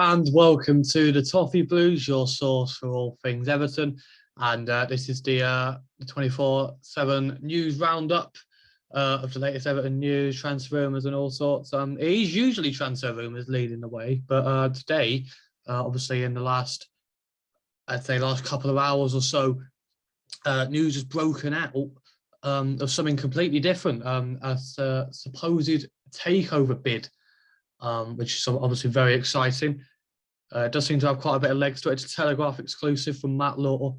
and welcome to the Toffee Blues, your source for all things Everton. And this is the 24/7 news roundup of the latest Everton news, transfer rumours and all sorts. It is usually transfer rumours leading the way, but today, obviously in the last couple of hours or so, news has broken out of something completely different, a supposed takeover bid. Which is obviously very exciting. It does seem to have quite a bit of legs to it. It's a Telegraph exclusive from Matt Law,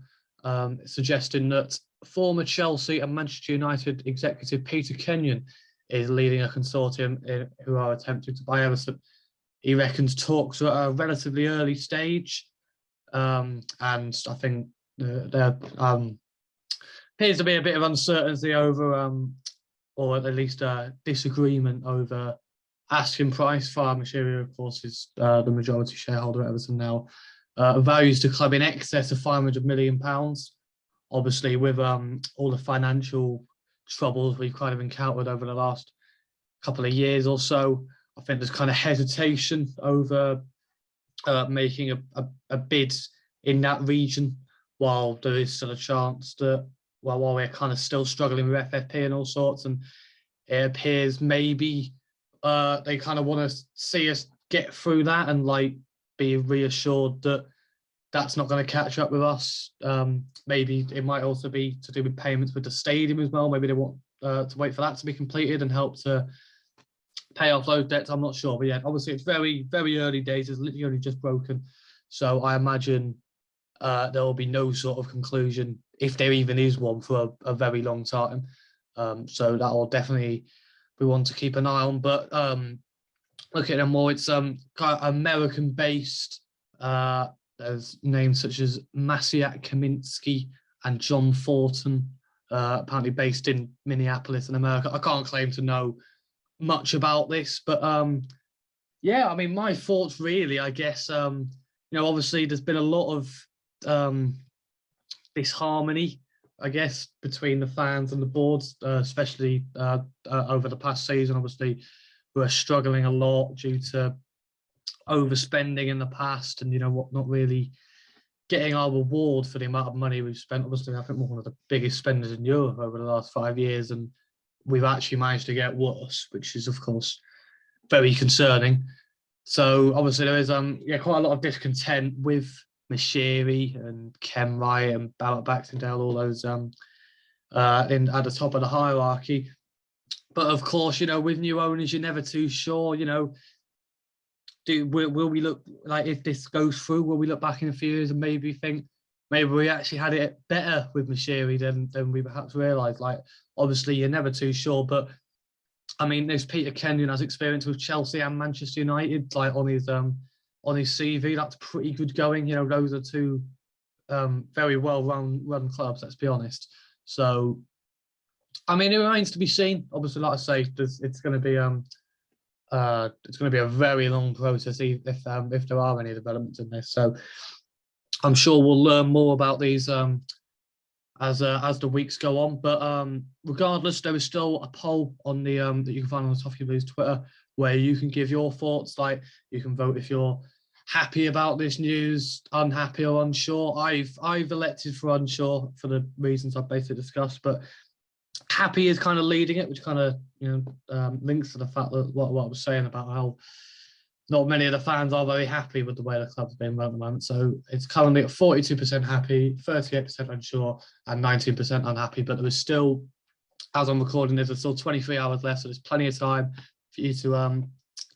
suggesting that former Chelsea and Manchester United executive Peter Kenyon is leading a consortium who are attempting to buy Everton. He reckons talks are at a relatively early stage, and I think there appears to be a bit of uncertainty over, or at least disagreement over asking price. For Moshiri, of course, is the majority shareholder at Everton now. Values the club in excess of £500 million. Obviously, with all the financial troubles we've kind of encountered over the last couple of years or so, I think there's kind of hesitation over making a bid in that region, while there is still a chance that, while we're kind of still struggling with FFP and all sorts, and it appears maybe they kind of want to see us get through that and be reassured that that's not going to catch up with us. Maybe it might also be to do with payments with the stadium as well. Maybe they want to wait for that to be completed and help to pay off those debts. I'm not sure, but yeah, obviously it's very, very early days. It's literally only just broken, so I imagine there will be no sort of conclusion, if there even is one, for a very long time. So that will definitely we want to keep an eye on. But look at them more. It's kind of American-based. There's names such as Maciej Kamiński and John Thornton, apparently based in Minneapolis in America. I can't claim to know much about this, but yeah, I mean, my thoughts really, I guess, obviously there's been a lot of disharmony, I guess, between the fans and the boards, especially over the past season. Obviously, we're struggling a lot due to overspending in the past, and not really getting our reward for the amount of money we've spent. Obviously, I think we're one of the biggest spenders in Europe over the last 5 years, and we've actually managed to get worse, which is, of course, very concerning. So obviously there is quite a lot of discontent with Moshiri and Ken Wright and Barlow Baxendale, all those at the top of the hierarchy. But of course, with new owners, you're never too sure. Will we look like, if this goes through, will we look back in a few years and maybe think maybe we actually had it better with Moshiri than we perhaps realised? Obviously, you're never too sure. But I mean, there's Peter Kenyon has experience with Chelsea and Manchester United, on his CV. That's pretty good going. Those are two very well run clubs, let's be honest. So, I mean, it remains to be seen. Obviously, like I say, it's going to be a very long process if there are any developments in this. So, I'm sure we'll learn more about these as the weeks go on. But regardless, there is still a poll on the that you can find on the Toffee Blues Twitter, where you can give your thoughts. You can vote if you're happy about this news, unhappy or unsure. I've elected for unsure for the reasons I've basically discussed, but happy is kind of leading it, which kind of links to the fact that what I was saying about how not many of the fans are very happy with the way the club's been run at the moment. So it's currently at 42% happy, 38% unsure, and 19% unhappy. But there is still, as I'm recording this, there's still 23 hours left, so there's plenty of time for you to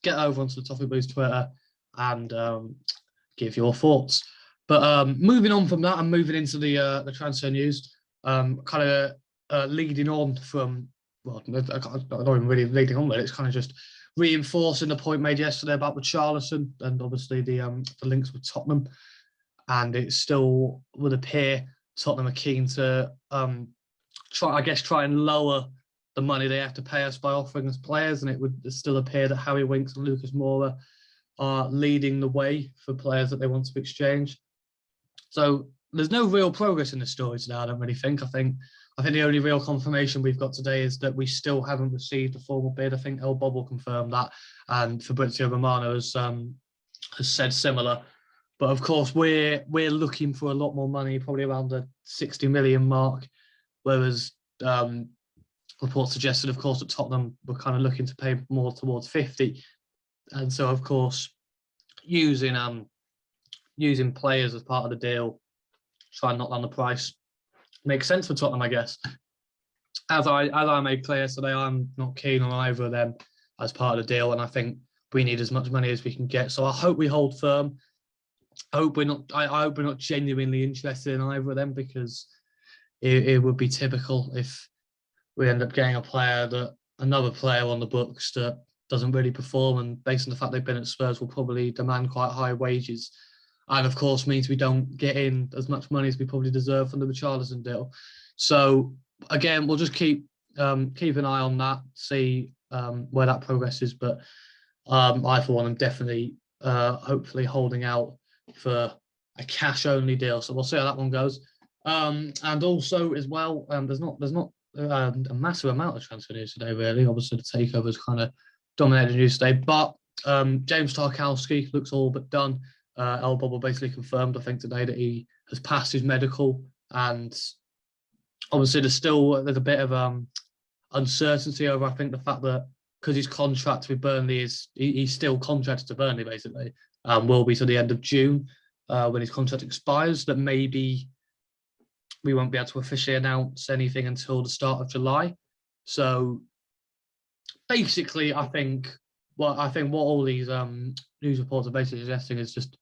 get over onto the Toffee Blues Twitter and give your thoughts. But moving on from that and moving into the transfer news, leading on from, well, not even really leading on with it, it's kind of just reinforcing the point made yesterday about Richarlison and obviously the links with Tottenham. And it still would appear Tottenham are keen to try and lower the money they have to pay us by offering us players, and it would still appear that Harry Winks and Lucas Moura are leading the way for players that they want to exchange. So there's no real progress in the story today, I don't really think. I think the only real confirmation we've got today is that we still haven't received a formal bid. I think El Bob will confirm that, and Fabrizio Romano has has said similar. But of course, we're looking for a lot more money, probably around the 60 million mark, whereas reports suggested, of course, that Tottenham were kind of looking to pay more towards 50. And so, of course, using players as part of the deal, try and knock down the price, makes sense for Tottenham, I guess. As I made clear today, I'm not keen on either of them as part of the deal, and I think we need as much money as we can get. So I hope we hold firm. I hope we're not genuinely interested in either of them, because it would be typical if we end up getting another player on the books that doesn't really perform, and based on the fact they've been at Spurs, will probably demand quite high wages, and of course means we don't get in as much money as we probably deserve from the Richarlison deal. So again, we'll just keep an eye on that, see where that progresses. But I, for one, am definitely hopefully holding out for a cash-only deal. So we'll see how that one goes. And also as well, there's not a massive amount of transfer news today, really. Obviously, the takeover's kind of dominated the news today. But James Tarkowski looks all but done. El Bobo basically confirmed, I think, today that he has passed his medical, and obviously there's a bit of uncertainty over, I think, the fact that because his contract with Burnley he's still contracted to Burnley, basically, will be to the end of June when his contract expires, that maybe we won't be able to officially announce anything until the start of July. So basically, I think what all these news reports are basically suggesting is just,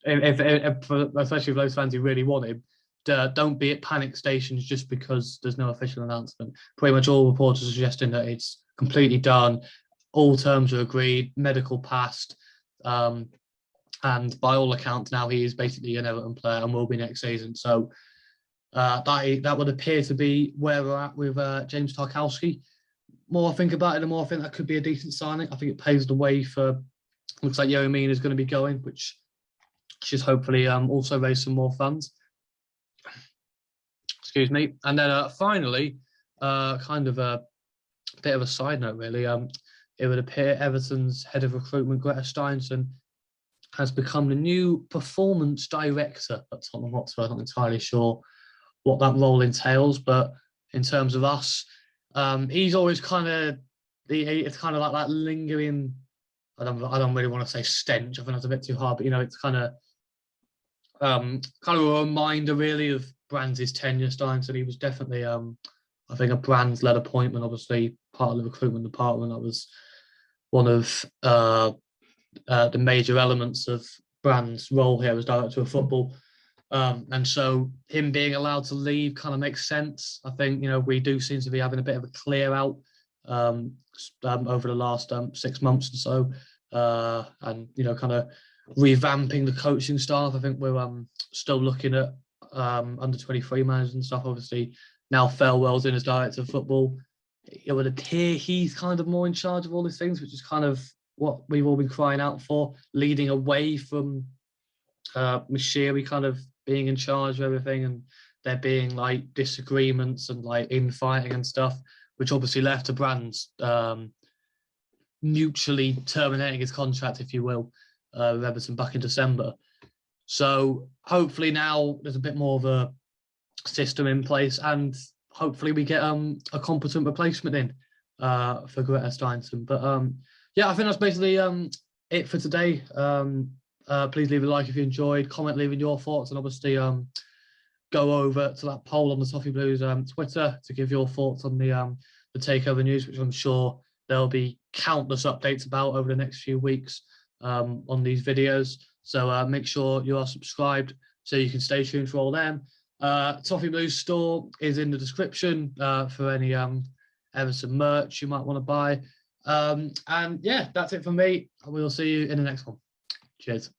especially for those fans who really want him, don't be at panic stations just because there's no official announcement. Pretty much all reports are suggesting that it's completely done, all terms are agreed, medical passed, and by all accounts now he is basically an Everton player and will be next season. So that would appear to be where we're at with James Tarkowski. More I think about it, the more I think that could be a decent signing. I think it paves the way for, looks like Yerry Mina is going to be going, which should hopefully also raise some more funds. Excuse me. And then finally, kind of a bit of a side note, really. It would appear Everton's head of recruitment, Greta Steinson, has become the new performance director at Tottenham Hotspur. I'm not entirely sure what that role entails, but in terms of us, he's always it's kind of like that lingering, I don't really want to say stench, I think that's a bit too hard, but it's kind of a reminder really of Brands' tenure. Steinson, he was definitely I think a Brands-led appointment, obviously part of the recruitment department. That was one of the major elements of Brands' role here as director of football. And so him being allowed to leave kind of makes sense. I think, we do seem to be having a bit of a clear out over the last 6 months or so. And, kind of revamping the coaching staff. I think we're still looking at under 23 managers and stuff. Obviously, now Farewell's in as director of football. It would appear he's kind of more in charge of all these things, which is kind of what we've all been crying out for, leading away from Moshiri kind of being in charge of everything, and there being like disagreements and like infighting and stuff, which obviously left to Brands mutually terminating his contract, if you will, with Everton back in December. So hopefully now there's a bit more of a system in place, and hopefully we get a competent replacement in for Greta Steinson. But yeah, I think that's basically it for today. Please leave a like if you enjoyed, comment leaving your thoughts, and obviously go over to that poll on the Toffee Blues Twitter to give your thoughts on the takeover news, which I'm sure there'll be countless updates about over the next few weeks on these videos. So make sure you are subscribed so you can stay tuned for all them. Toffee Blues store is in the description for any Everton merch you might want to buy. And yeah, that's it for me. We'll see you in the next one. Cheers.